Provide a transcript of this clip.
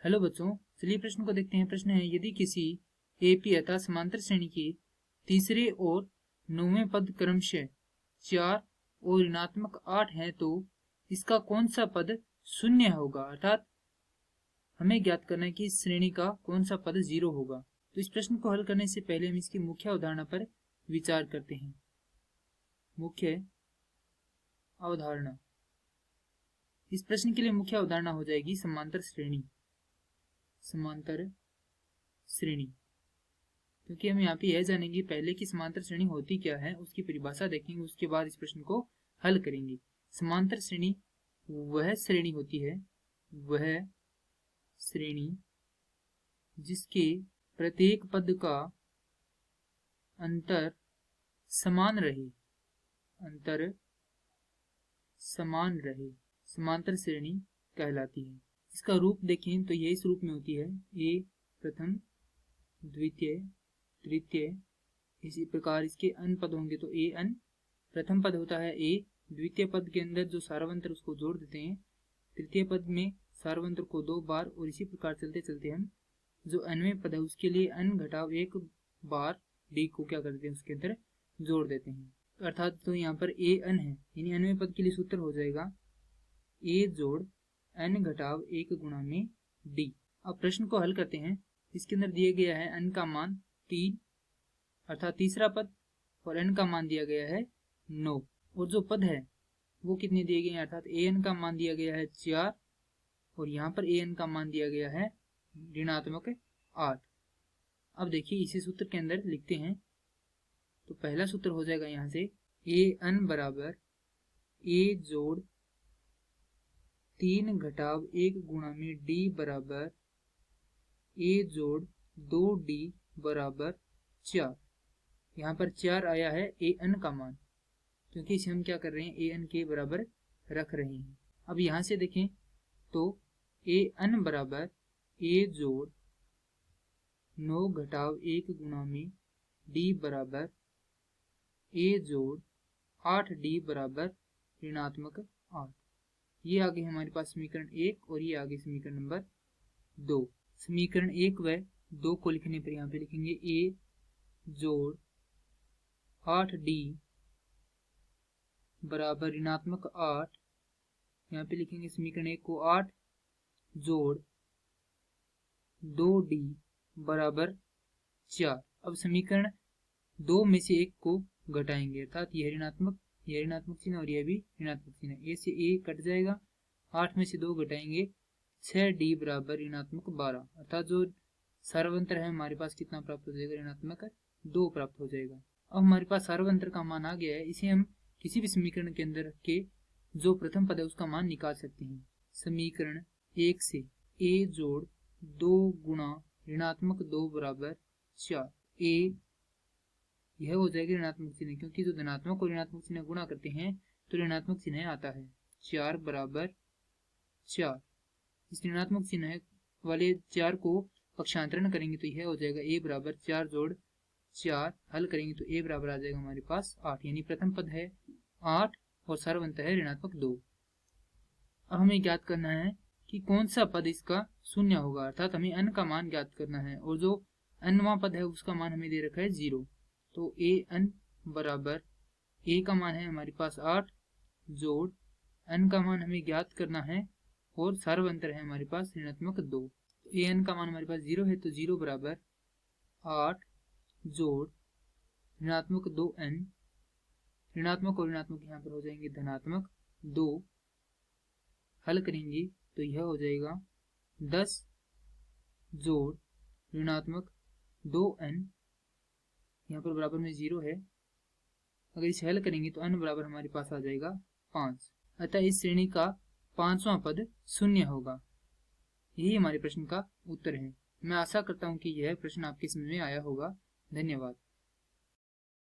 Hello बच्चों, चलिए प्रश्न को देखते हैं। प्रश्न है, यदि किसी एपी अर्थात समांतर श्रेणी के तीसरे और 9वें पद क्रमशः 4 और ऋणात्मक 8 है तो इसका कौन सा पद शून्य होगा। अर्थात हमें ज्ञात करना है कि इस श्रेणी का कौन सा पद 0 होगा। तो इस प्रश्न को हल करने से पहले हम इसकी मुख्य अवधारणा पर विचार करते हैं। मुख्य अवधारणा, इस प्रश्न के लिए मुख्य अवधारणा हो जाएगी समांतर श्रेणी। समांतर श्रेणी, क्योंकि हम यहाँ पे यह जानेंगे पहले कि समांतर श्रेणी होती क्या है, उसकी परिभाषा देखेंगे, उसके बाद इस प्रश्न को हल करेंगे। समांतर श्रेणी वह श्रेणी होती है, वह श्रेणी जिसके प्रत्येक पद का अंतर समान रहे, अंतर समान रहे, समांतर श्रेणी कहलाती है। इसका रूप देखें तो यह इस रूप में होती है, ए प्रथम, द्वितीय, तृतीय। इसी प्रकार इसके अन पद होंगे तो ए अन। प्रथम पद होता है ए, द्वितीय पद के अंदर जो सार्वंतर उसको जोड़ देते हैं, तृतीय पद में सार्वंतर को 2 बार, और इसी प्रकार चलते चलते हम जो अनवें पद है उसके लिए अन घटाव 1 बार डी को क्या करते हैं, उसके अंदर जोड़ देते हैं। अर्थात तो यहाँ पर ए अन है, यानी अनवें पद के लिए सूत्र हो जाएगा ए जोड़ n घटाव 1 गुणा में d। अब प्रश्न को हल करते हैं। इसके अंदर दिया गया है n का मान 3 अर्थात तीसरा पद, और n का मान दिया गया है 9, और जो पद है वो कितने दिए गए हैं, अर्थात an का मान दिया गया है 4, और यहाँ पर an का मान दिया गया है ऋणात्मक 8। अब देखिए इसी सूत्र के अंदर लिखते हैं, तो पहला सूत्र हो जाएगा यहाँ से an बराबर a जोड़ 3 घटाव 1 गुणा में d बराबर a जोड़ 2d बराबर 4। यहाँ पर 4 आया है ए एन का मान, क्योंकि इसे हम क्या कर रहे हैं, ए एन के बराबर रख रहे हैं। अब यहाँ से देखें तो ए एन बराबर a जोड़ 9 घटाव 1 गुणा में d बराबर a जोड़ 8d बराबर ऋणात्मक 8। ये आगे हमारे पास समीकरण 1, और ये आगे समीकरण नंबर 2। समीकरण 1 व 2 को लिखने पर यहाँ पे लिखेंगे a जोड़ 8d बराबर ऋणात्मक 8। यहाँ पे लिखेंगे समीकरण 1 को 8 जोड़ 2d बराबर 4। अब समीकरण 2 में से 1 को घटाएंगे, अर्थात यह ऋणात्मक चिन्ह और यह भी ऋणात्मक चिन्ह, ए से ए कट जाएगा, 8 में से 2 घटाएंगे, 6d बराबर ऋणात्मक 12। अर्थात जो सार्वंतर है हमारे पास कितना प्राप्त हो जाएगा, ऋणात्मक 2 प्राप्त हो जाएगा। अब हमारे पास सार्वंतर का मान आ गया है, इसे हम किसी भी समीकरण के अंदर रख के जो प्रथम पद है उसका मान निकाल सकते हैं। समीकरण 1 से a जोड़ 2 गुणा ऋणात्मक 2 बराबर 4, a यह हो जाएगा ऋणात्मक चिन्ह, क्योंकि जो धनात्मक और ऋणात्मक चिन्ह गुणा करते हैं तो ऋणात्मक चिन्ह आता है। 4 बराबर 4, इस ऋणात्मक चिन्ह वाले 4 को पक्षांतरण करेंगे तो यह हो जाएगा a बराबर 4 जोड़ 4। हल करेंगे तो a बराबर आ जाएगा हमारे पास 8, यानी प्रथम पद है 8 और सार्वंतर है ऋणात्मक 2। अब हमें ज्ञात करना है कि कौन सा पद इसका शून्य होगा, अर्थात हमें n का मान ज्ञात करना है, और जो nवां पद है उसका मान हमें दे रखा है 0। तो ए एन बराबर ए का मान है हमारे पास 8 जोड़ एन का मान हमें ज्ञात करना है, और सार्वंतर है हमारे पास ऋणात्मक 2। तो ए एन का मान हमारे पास 0 है, तो 0 बराबर 8 जोड़ ऋणात्मक 2n, ऋणात्मक और ऋणात्मक यहाँ पर हो जाएंगे धनात्मक 2। हल करेंगे तो यह हो जाएगा 10 जोड़ ऋणात्मक 2n, यहाँ पर बराबर में 0 है। अगर इसे हल करेंगे तो n बराबर हमारे पास आ जाएगा 5। अतः इस श्रेणी का 5वां पद शून्य होगा। यही हमारे प्रश्न का उत्तर है। मैं आशा करता हूँ कि यह प्रश्न आपके समझ में आया होगा। धन्यवाद।